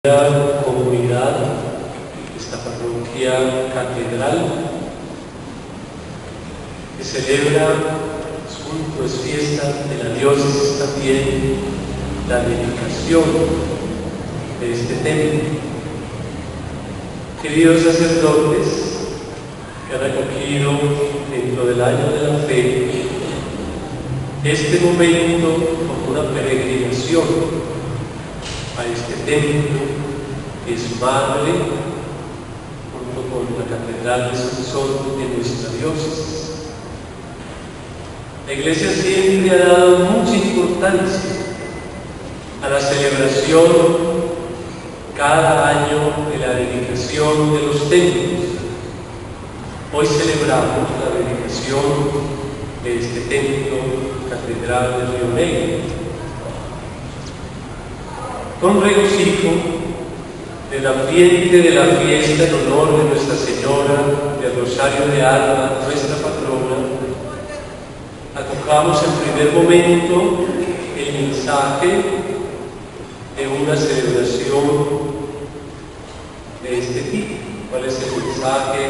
Comunidad, esta parroquia catedral, que celebra es fiesta de la diócesis también, la dedicación de este templo. Queridos sacerdotes, que han acogido dentro del año de la fe este momento como una peregrinación a este templo que es madre, junto con la Catedral de Sansón de nuestra diócesis. La Iglesia siempre ha dado mucha importancia a la celebración cada año de la dedicación de los templos. Hoy celebramos la dedicación de este templo, Catedral de Río Negro. Con regocijo del ambiente de la fiesta en honor de Nuestra Señora del Rosario de Alba, nuestra patrona, acojamos en primer momento el mensaje de una celebración de este tipo. ¿Cuál es el mensaje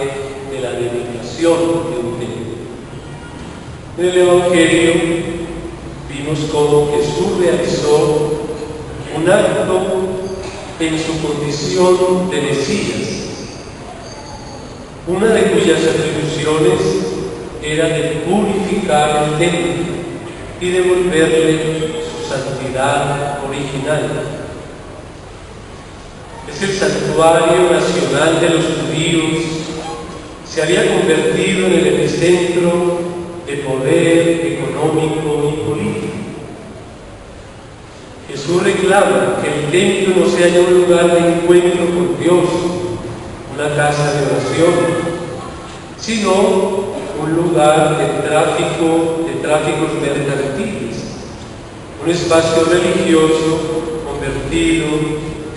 de la dedicación de un templo? En el Evangelio vimos cómo Jesús realizó un acto en su condición de Mesías, una de cuyas atribuciones era de purificar el templo y devolverle su santidad original. Es el santuario nacional de los judíos, se había convertido en el epicentro de poder económico y político. Jesús reclama que el templo no sea un lugar de encuentro con Dios, una casa de oración, sino un lugar de tráficos mercantiles, un espacio religioso convertido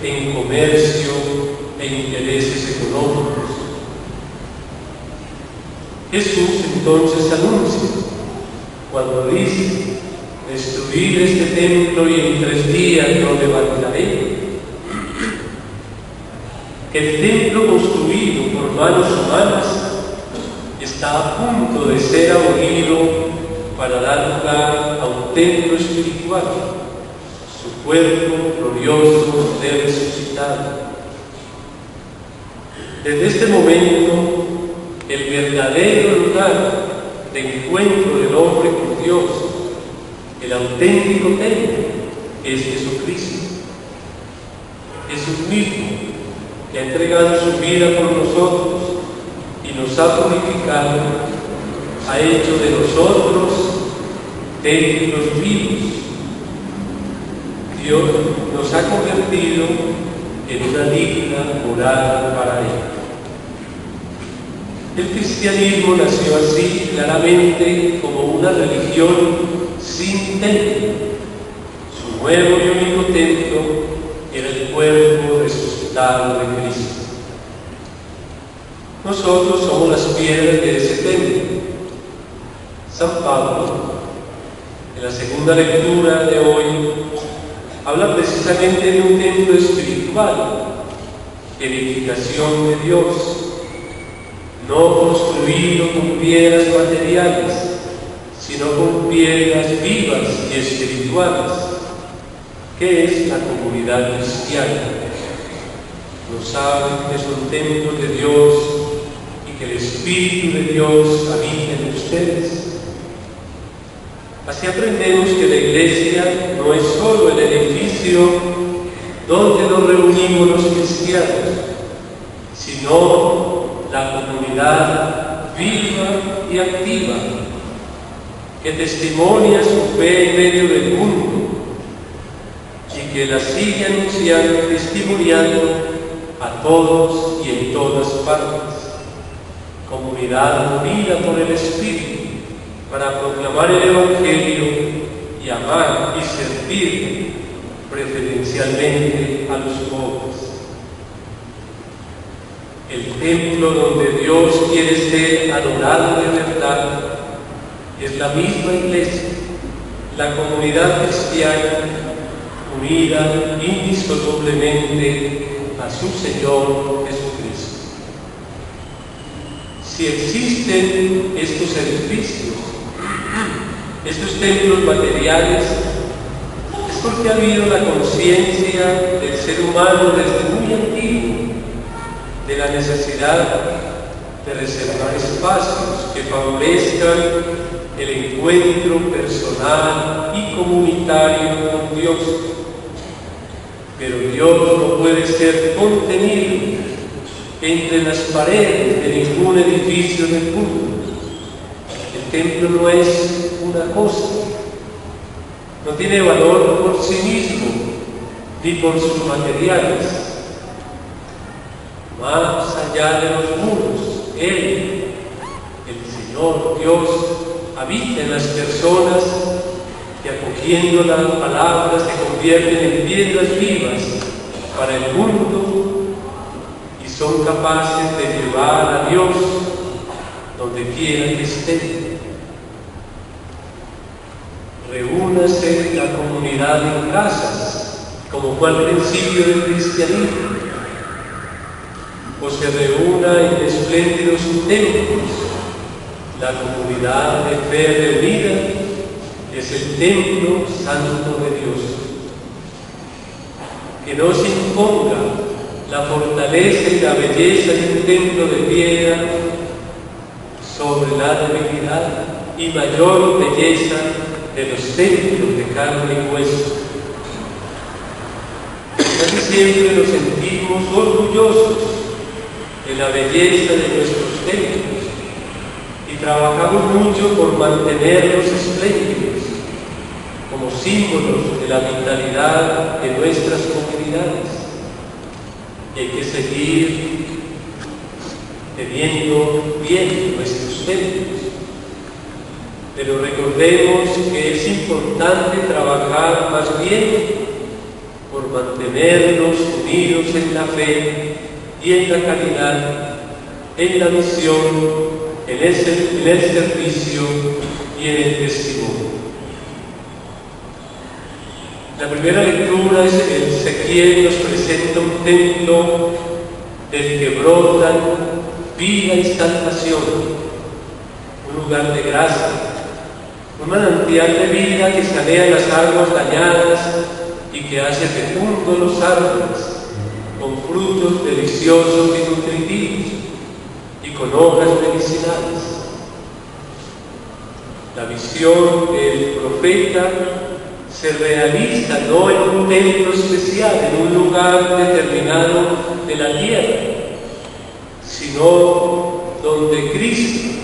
en comercio e intereses económicos. Jesús entonces anuncia, cuando dice: destruir este templo y en 3 días lo levantaré. El templo construido por manos humanas está a punto de ser abolido para dar lugar a un templo espiritual, su cuerpo glorioso de resucitado. Desde este momento, el verdadero lugar de encuentro del hombre con Dios, el auténtico templo, es Jesucristo. Jesús mismo, que ha entregado su vida por nosotros y nos ha purificado, ha hecho de nosotros templos vivos. Dios nos ha convertido en una digna morada para Él. El cristianismo nació así, claramente, como una religión sin templo. Su nuevo y único templo era el cuerpo resucitado de Cristo. Nosotros somos las piedras de ese templo. San Pablo, en la segunda lectura de hoy, habla precisamente de un templo espiritual, edificación de Dios, no construido con piedras materiales, sino con piedras vivas y espirituales, que es la comunidad cristiana. No saben que son templos de Dios y que el Espíritu de Dios habita en ustedes. Así aprendemos que la Iglesia no es solo el edificio donde nos reunimos los cristianos, sino la comunidad viva y activa que testimonia su fe en medio del mundo y que la sigue anunciando y testimoniando a todos y en todas partes. Comunidad unida por el Espíritu para proclamar el Evangelio y amar y servir preferencialmente a los pobres. El templo donde Dios quiere ser adorado de verdad es la misma Iglesia, la comunidad cristiana unida indisolublemente a su Señor Jesucristo. Si existen estos edificios, estos templos materiales, es porque ha habido la conciencia del ser humano desde muy antiguo de la necesidad de reservar espacios que favorezcan el encuentro personal y comunitario con Dios. Pero Dios no puede ser contenido entre las paredes de ningún edificio del mundo. El templo no es una cosa, no tiene valor por sí mismo ni por sus materiales. Más allá de los muros, Él, el Señor Dios, habita en las personas que, acogiendo la palabra, se convierten en piedras vivas para el mundo y son capaces de llevar a Dios donde quiera que estén. Reúnase la comunidad en casas, como fue al principio del cristianismo, o se reúna en espléndidos templos. La comunidad de fe reunida es el templo santo de Dios. Que no se imponga la fortaleza y la belleza de un templo de piedra sobre la debilidad y mayor belleza de los templos de carne y hueso. Casi siempre nos sentimos orgullosos de la belleza de nuestros templos y trabajamos mucho por mantenerlos espléndidos como símbolos de la vitalidad de nuestras comunidades. Y hay que seguir teniendo bien nuestros templos. Pero recordemos que es importante trabajar más bien por mantenernos unidos en la fe y en la caridad, en la misión, en el servicio y en el testimonio. La primera lectura es el Ezequiel, nos presenta un templo del que brotan vida y salvación, un lugar de gracia, un manantial de vida que sanea las aguas dañadas y que hace fecundos los árboles con frutos deliciosos y nutritivos y con hojas medicinales. La visión del profeta se realiza no en un templo especial, en un lugar determinado de la tierra, sino donde Cristo,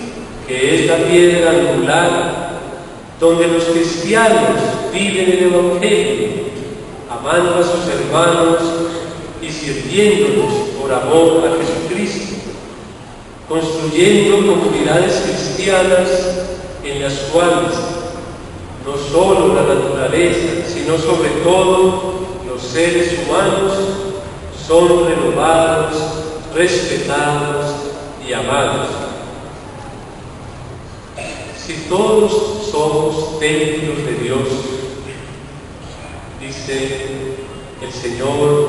que es la piedra angular, donde los cristianos viven el Evangelio, amando a sus hermanos y sirviéndolos por amor a Jesucristo, construyendo comunidades cristianas en las cuales no solo la naturaleza, sino sobre todo los seres humanos son renovados, respetados y amados. Si todos somos templos de Dios, dice el Señor,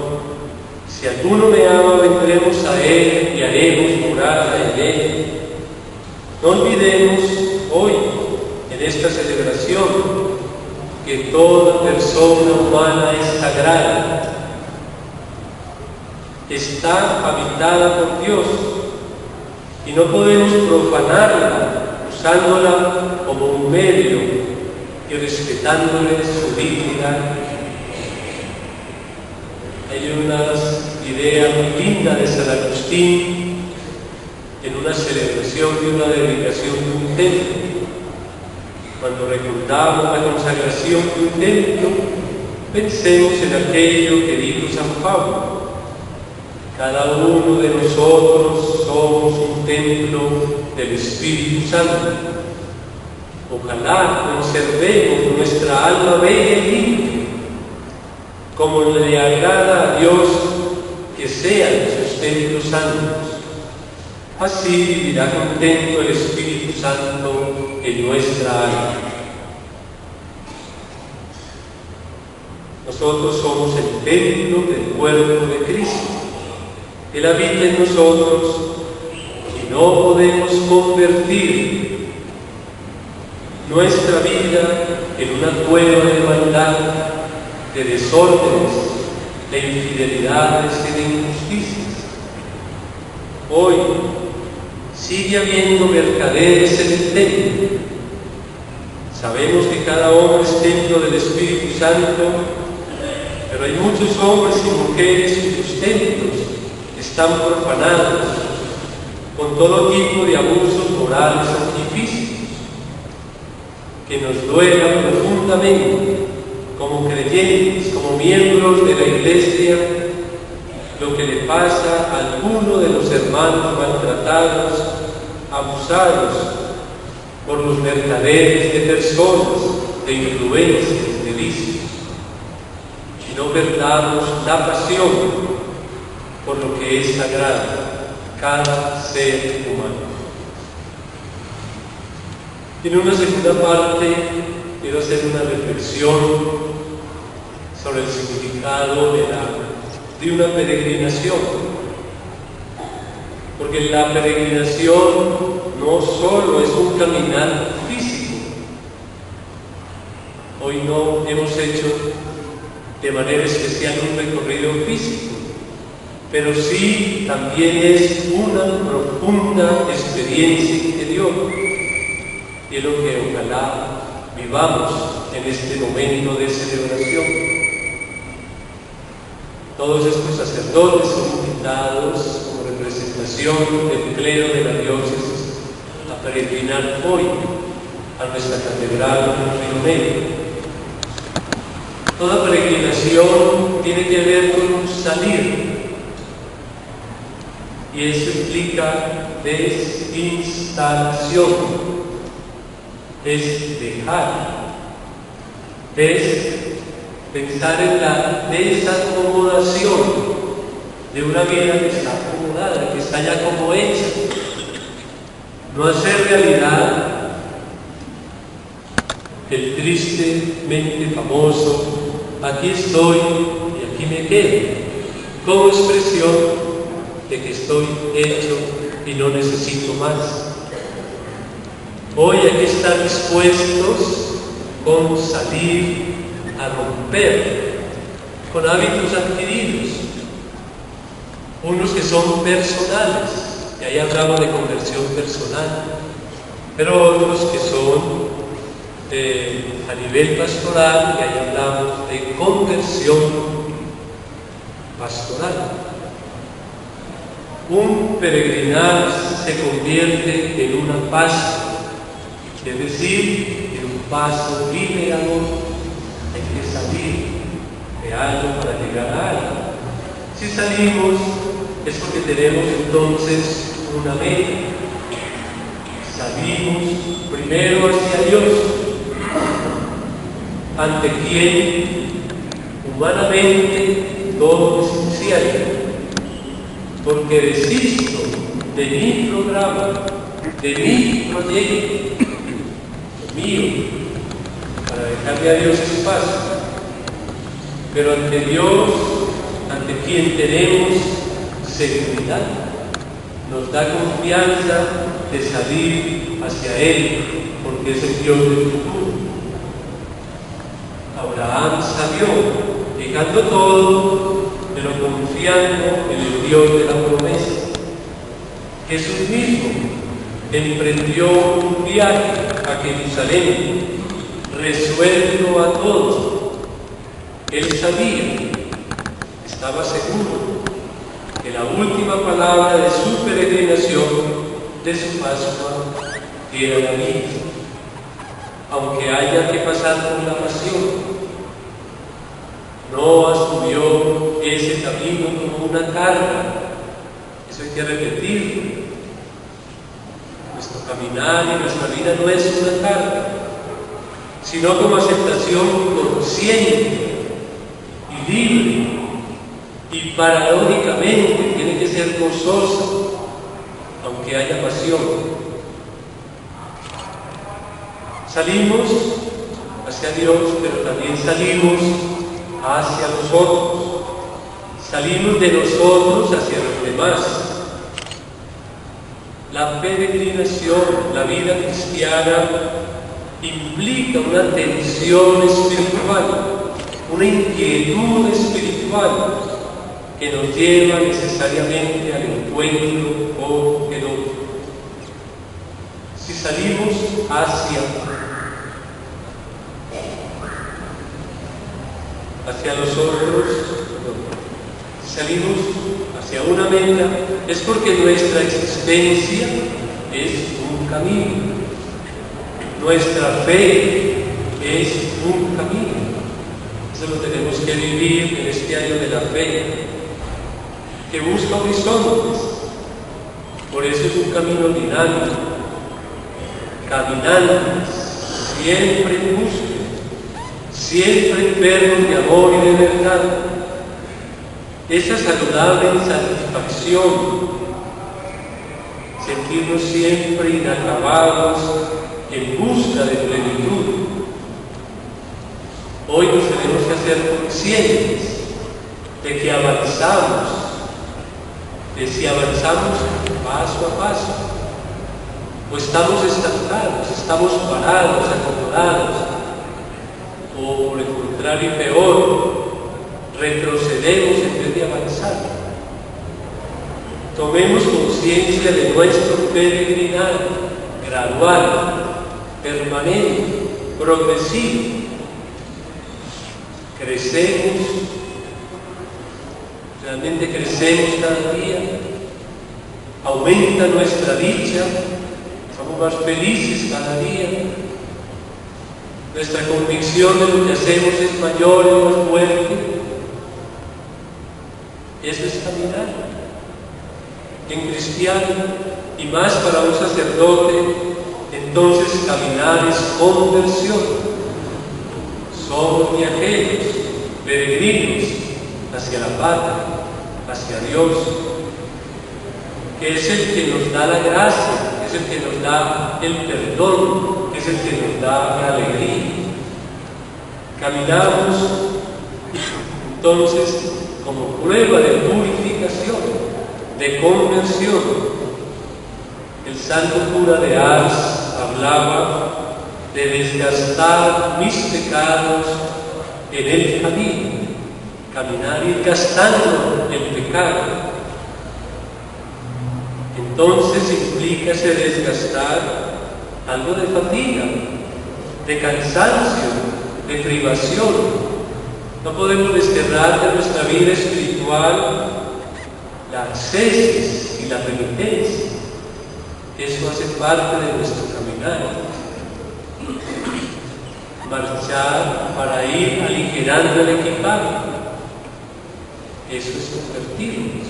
si alguno me ama, vendremos a Él y haremos morada en Él. No olvidemos hoy, en esta celebración, que toda persona humana es sagrada, está habitada por Dios y no podemos profanarla usándola como un medio y respetándole su dignidad. Hay unas ideas muy lindas de San Agustín en una celebración de una dedicación de un templo. Cuando recordamos la consagración de un templo, pensemos en aquello que dijo San Pablo: cada uno de nosotros somos un templo del Espíritu Santo. Ojalá conservemos nuestra alma bella y limpia, como le agrada a Dios que sean sus templos santos. Así vivirá contento el Espíritu Santo en nuestra alma. Nosotros somos el templo del cuerpo de Cristo. Él habita en nosotros y no podemos convertir nuestra vida en una cueva de maldad, de desórdenes, de infidelidades y de injusticias. Hoy sigue habiendo mercaderes en el templo. Sabemos que cada hombre es templo del Espíritu Santo, pero hay muchos hombres y mujeres cuyos templos están profanados con todo tipo de abusos morales y físicos, que nos duela profundamente como creyentes, como miembros de la Iglesia, lo que le pasa a alguno de los hermanos maltratados, abusados por los mercaderes de personas, de influencias, de vicios, y no perdamos la pasión por lo que es sagrado, cada ser humano. En una segunda parte quiero hacer una reflexión sobre el significado de una peregrinación, porque la peregrinación no solo es un caminar físico. Hoy no hemos hecho de manera especial un recorrido físico, pero sí también es una profunda experiencia interior, y es lo que ojalá vivamos en este momento de celebración. Todos estos sacerdotes son invitados como representación del clero de la diócesis a peregrinar hoy a nuestra catedral en Río Negro. Toda peregrinación tiene que ver con un salir, y eso implica desinstalación, es dejar, es pensar en la desacomodación de una vida que está acomodada, que está ya como hecha. No hacer realidad el tristemente famoso "aquí estoy y aquí me quedo", como expresión de que estoy hecho y no necesito más. Hoy hay que estar dispuestos con salir a romper con hábitos adquiridos, unos que son personales, y ahí hablamos de conversión personal, pero otros que son a nivel pastoral, y ahí hablamos de conversión pastoral. Un peregrinar se convierte en una Pascua, es decir, en un paso liberador. Hay que salir de algo para llegar a algo. Si salimos es porque tenemos entonces una meta. Salimos primero hacia Dios, ante quien humanamente todo es incierto, porque desisto de mi programa, de mi proyecto mío, para dejarle a Dios espacio, pero ante Dios, ante quien tenemos seguridad, nos da confianza de salir hacia Él, porque es el Dios del futuro. Abraham salió, dejando todo, pero confiando en el Dios de la promesa. Jesús mismo emprendió un viaje a Jerusalén, resuelto a todos. Él sabía, estaba seguro, que la última palabra de su peregrinación, de su Pascua, era la vida. Aunque haya que pasar por la pasión, no asumió ese camino como una carga. Eso hay que repetirlo. Nuestro caminar y nuestra vida no es una carga, sino como aceptación consciente y libre, y paradójicamente tiene que ser gozosa, aunque haya pasión. Salimos hacia Dios, pero también salimos hacia los otros, salimos de nosotros hacia los demás. La peregrinación, la vida cristiana, implica una tensión espiritual, una inquietud espiritual que nos lleva necesariamente al encuentro con el otro. Si salimos hacia los otros, si salimos hacia una meta, es porque nuestra existencia es un camino. Nuestra fe es un camino. Eso lo tenemos que vivir en este año de la fe, que busca horizontes. Por eso es un camino dinámico, caminantes, siempre en búsqueda, siempre enfermos de amor y de verdad. Esa saludable satisfacción, sentirnos siempre inacabados en busca de plenitud. Hoy nos tenemos que hacer conscientes de que avanzamos, de si avanzamos paso a paso, o estamos estancados, estamos parados, acomodados, o por el contrario peor, retrocedemos en vez de avanzar. Tomemos conciencia de nuestro peregrinar gradual, permanente, progresivo. Crecemos, realmente crecemos cada día, aumenta nuestra dicha, somos más felices cada día, nuestra convicción de lo que hacemos es mayor y más fuerte. Eso es caminar. En cristiano, y más para un sacerdote, entonces caminar es conversión. Somos viajeros, peregrinos hacia la patria, hacia Dios, que es el que nos da la gracia, es el que nos da el perdón, es el que nos da la alegría. Caminamos entonces como prueba de purificación, de conversión. El santo cura de Ars hablaba de desgastar mis pecados en el camino, caminar y gastando el pecado. Entonces implica ese desgastar algo de fatiga, de cansancio, de privación. No podemos desterrar de nuestra vida espiritual la ascesis y la penitencia. Eso hace parte de nuestro caminar. Marchar para ir aligerando el equipaje. Eso es convertirnos.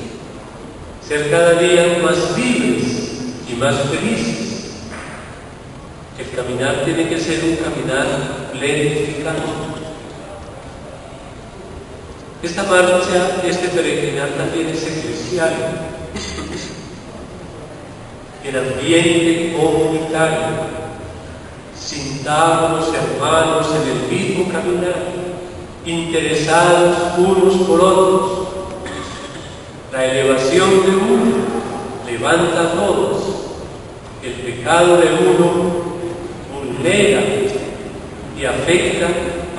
Ser cada día más libres y más felices. El caminar tiene que ser un caminar plenificado. Esta marcha, este peregrinar también es eclesial. El ambiente comunitario. Sintámonos hermanos en el mismo caminar, interesados unos por otros. La elevación de uno levanta a todos, el pecado de uno vulnera y afecta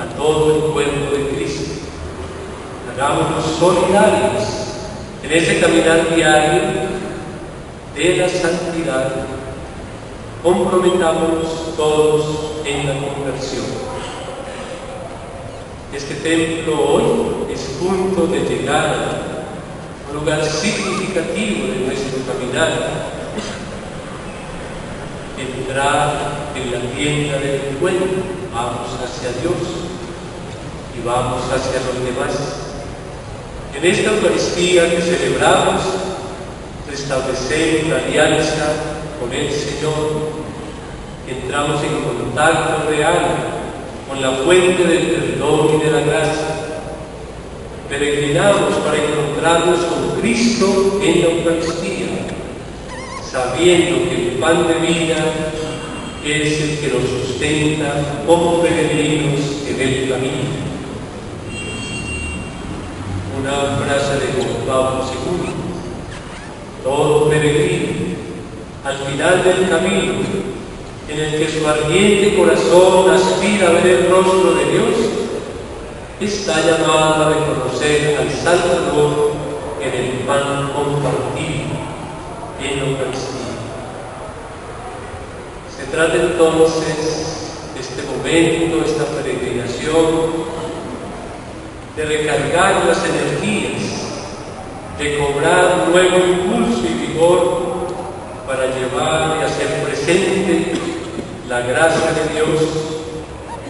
a todo el cuerpo de Cristo. Hagámonos solidarios en ese caminar diario de la santidad. Comprometámonos todos en la conversión. Este templo hoy es punto de llegada, un lugar significativo de nuestro caminar. Entrar en la tienda del encuentro, vamos hacia Dios y vamos hacia los demás. En esta Eucaristía que celebramos, restablecemos la alianza con el Señor, entramos en contacto real con la fuente del perdón y de la gracia. Peregrinamos para encontrarnos con Cristo en la Eucaristía, sabiendo que el pan de vida es el que nos sustenta como peregrinos en el camino. una frase de Juan Pablo II. Todo peregrino, al final del camino, en el que su ardiente corazón aspira a ver el rostro de Dios, está llamado a reconocer al Salvador en el pan compartido, en la Eucaristía. Se trata entonces de este momento, esta peregrinación, de recargar las energías, de cobrar nuevo impulso y vigor para llevar y hacer presente la gracia de Dios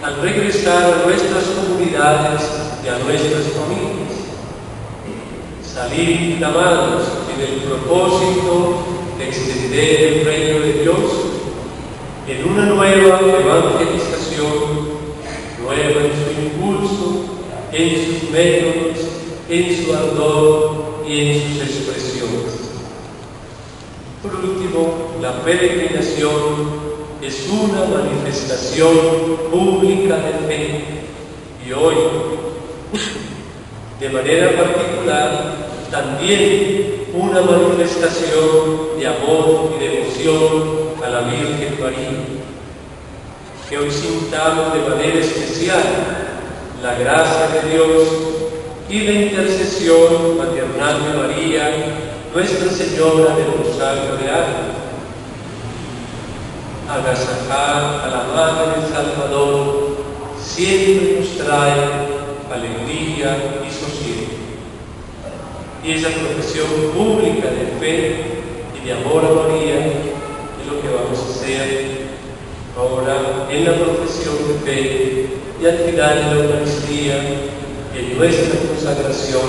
al regresar a nuestras comunidades y a nuestras familias. Salir llamados en el propósito de extender el reino de Dios en una nueva evangelización, nueva en su impulso, en sus métodos, en su ardor y en sus expresiones. Por último, la peregrinación es una manifestación pública de fe y hoy, de manera particular, también una manifestación de amor y devoción a la Virgen María. Que hoy sintamos de manera especial la gracia de Dios y la intercesión maternal de María, Nuestra Señora del Rosario de Ángeles. Agasajar a la Madre del Salvador siempre nos trae alegría y sosiego. Y esa profesión pública de fe y de amor a María es lo que vamos a hacer ahora en la profesión de fe y al final de la Eucaristía, en nuestra consagración